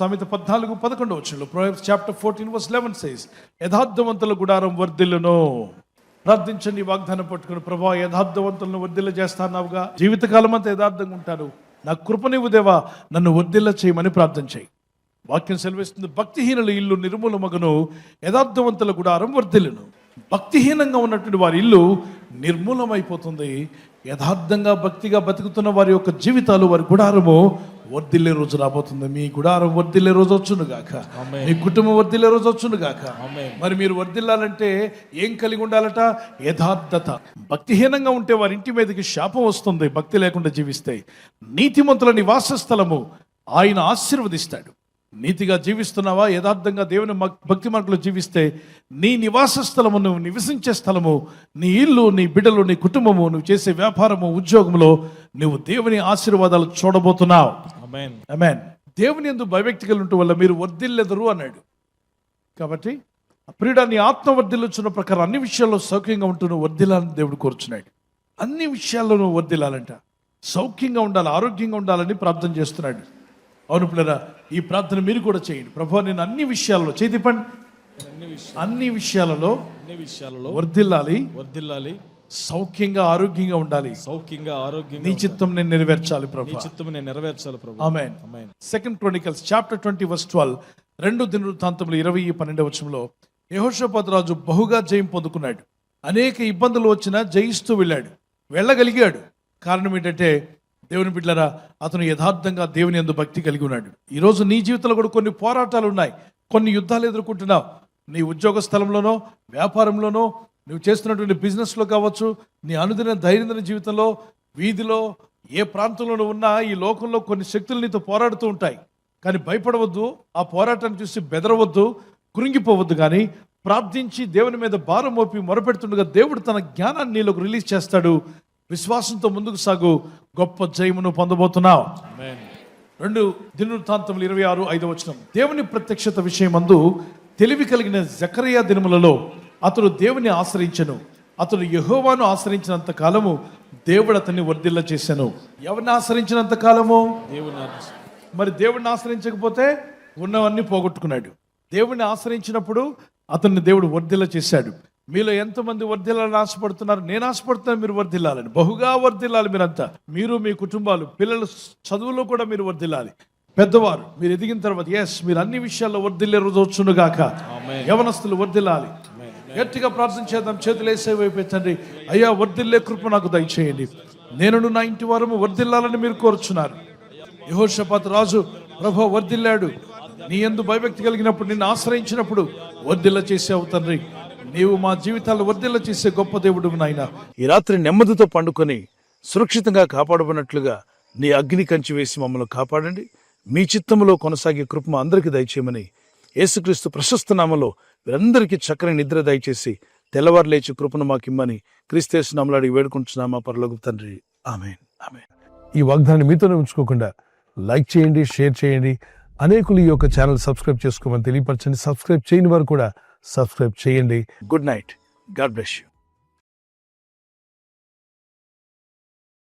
సామెత 14:11 Proverbs chapter 14:11 says, యథార్థవంతుల గుడారం వర్ధిల్లును. ప్రార్థించండి, వాగ్దానం పట్టుకుని, ప్రభువా యథార్థవంతులను వర్ధిల్ల చేస్తాన్నావుగా, జీవితకాలం అంతా యథార్థంగా ఉంటాను, నా కృపనివ్వు దేవా, నన్ను వర్ధిల్ల చేయమని ప్రార్థన చేయి. వాక్యం సెలవిస్తుంది, భక్తిహీనుల ఇల్లు నిర్మూలమగును, యథార్థవంతుల గుడారం వర్ధిల్లును. భక్తిహీనంగా ఉన్నటువంటి వారి ఇల్లు నిర్మూలమైపోతుంది. యథార్థంగా భక్తిగా బతుకుతున్న వారి యొక్క జీవితాలు, వారి గుడారము వర్ధిల్లే రోజు రాబోతుంది. మీ గుడారం వర్ధిల్లే రోజు వచ్చును గాక, మీ కుటుంబం వర్ధిల్లే రోజు వచ్చును గాక. మరి మీరు వర్ధిల్లాలంటే ఏం కలిగి ఉండాలట? యథార్థత. భక్తిహీనంగా ఉంటే వారి ఇంటి మీదకి శాపం వస్తుంది. భక్తి లేకుండా జీవిస్తే నీతిమంతుల నివాస స్థలము ఆయన ఆశీర్వదిస్తాడు. నీతిగా జీవిస్తున్నావా? యథార్థంగా దేవుని భక్తి మార్గంలో జీవిస్తే నీ నివాస స్థలము, నువ్వు నివసించే స్థలము, నీ ఇల్లు, నీ బిడ్డలు, నీ కుటుంబము, నువ్వు చేసే వ్యాపారము, ఉద్యోగంలో నువ్వు దేవుని ఆశీర్వాదాలు చూడబోతున్నావు. ఆమేన్. దేవుని యందు భయభక్తి కలిగి ఉండటం వల్ల మీరు వర్ధిల్లెదరు అన్నాడు. కాబట్టి ప్రియుడా, నీ ఆత్మ వర్ధిల్లుచున్న ప్రకారం అన్ని విషయాల్లో సౌఖ్యంగా ఉంటూ వర్ధిల్లాలని దేవుడు కోరుచున్నాడు. అన్ని విషయాల్లో నువ్వు వర్ధిల్లాలంట, సౌఖ్యంగా ఉండాలి, ఆరోగ్యంగా ఉండాలని ప్రార్థన చేస్తున్నాడు. అవును పిల్లరా, ఈ ప్రార్థన మీరు కూడా చేయండి. ప్రభువా, నేను అన్ని విషయాల్లో చేతిపండి, అన్ని విషయాలలో వర్ధిల్లాలి, సౌఖ్యంగా ఆరోగ్యంగా ఉండాలి, నీ చిత్తం నేను నెరవేర్చాలి ప్రభు. ఆమేన్. 2 Chronicles chapter 20:12 2 దినవృత్తాంతములు 20:12 యెహోషాపాతు రాజు బహుగా జయం పొందుకున్నాడు. అనేక ఇబ్బందులు వచ్చినా జయిస్తూ వెళ్ళగలిగాడు. కారణం ఏంటంటే, దేవుని బిడ్డలారా, అతను యథార్థంగా దేవుని యందు భక్తి కలిగి ఉన్నాడు. ఈరోజు నీ జీవితంలో కూడా కొన్ని పోరాటాలు ఉన్నాయి, కొన్ని యుద్ధాలు ఎదుర్కొంటున్నావు. నీ ఉద్యోగ స్థలంలోనో, వ్యాపారంలోనో, నువ్వు చేస్తున్నటువంటి బిజినెస్లో కావచ్చు, నీ అనుదిన దైనందిన జీవితంలో, వీధిలో, ఏ ప్రాంతంలో ఉన్నా ఈ లోకంలో కొన్ని శక్తులు నీతో పోరాడుతూ ఉంటాయి. కానీ భయపడవద్దు, ఆ పోరాటాన్ని చూసి బెదరవద్దు, కృంగిపోవద్దు. కానీ ప్రార్థించి దేవుని మీద భారం మోపి మొరపెడుతుండగా దేవుడు తన జ్ఞానాన్ని నీలోకి రిలీజ్ చేస్తాడు. విశ్వాసంతో ముందుకు సాగు, గొప్ప జయమును పొందబోతున్నావు. 2 దినవృత్తాంతములు 26:5 దేవుని ప్రత్యక్షత విషయమందు తెలివి కలిగిన జకరియా దినములలో అతడు దేవుని ఆశ్రయించెను. అతడు యెహోవాను ఆశ్రయించినంత కాలము దేవుడు అతన్ని వర్ధిల్ల చేశాను. ఎవరిని ఆశ్రయించినంత కాలము? మరి దేవుడిని ఆశ్రయించకపోతే ఉన్నవన్నీ పోగొట్టుకున్నాడు. దేవుడిని ఆశ్రయించినప్పుడు అతన్ని దేవుడు వర్ధిల్ల చేశాడు. మీలో ఎంతమంది వర్ధిల్లాలని ఆశపడుతున్నారు? నేను ఆశపడుతున్నాను మీరు వర్ధిల్లాలని, బహుగా వర్ధిల్లాలి. మీరంతా, మీరు, మీ కుటుంబాలు, పిల్లలు చదువులో కూడా మీరు వర్ధిల్లాలి. పెద్దవారు మీరు ఎదిగిన తర్వాత మీరు అన్ని విషయాల్లో వర్ధిల్లే రోజు వచ్చును గాక. యవనస్తులు వర్ధిల్లాలి. గట్టిగా ప్రార్థన చేద్దాం. చేతులు వేసే వైపు తండ్రి, అయ్యా వర్ధిల్లే కృప నాకు దయచేయండి. నేను నా ఇంటి వారము వర్ధిల్లాలని మీరు కోరుచున్నారు. యెహోషాపాతు రాజు ప్రభువా వర్ధిల్లాడు. నీ యందు భయభక్తి కలిగినప్పుడు, నిన్ను ఆశ్రయించినప్పుడు వర్ధిల్ల చేసావు తండ్రి. నీవు మా జీవితాలను వర్ధిల్ల చేసే గొప్ప దేవుడు నాయన. ఈ రాత్రి నెమ్మదితో పండుకొని సురక్షితంగా కాపాడబడినట్లుగా నీ అగ్ని కంచి వేసి మమ్మల్ని కాపాడండి. మీ చిత్తములో కొనసాగే కృప అందరికీ దయచేయమని యేసుక్రీస్తు ప్రశస్త నామములో వీరందరికీ చక్కని నిద్ర దయచేసి తెల్లవారు లేచి కృపను మాకిమ్మని క్రీస్తు యేసు నామములో అడిగి వేడుకుంటున్నామా పరలోకపు తండ్రి. ఆమేన్. ఆమేన్. ఈ వాగ్దానాన్ని మీతోనే ఉంచుకోకుండా లైక్ చేయండి, షేర్ చేయండి. అనేకులు ఈ యొక్క ఛానల్ సబ్స్క్రైబ్ చేసుకోమని తెలియపరచండి. సబ్స్క్రైబ్ చేయని వారు కూడా సబ్స్క్రైబ్ చేయండి. Good night. God bless you.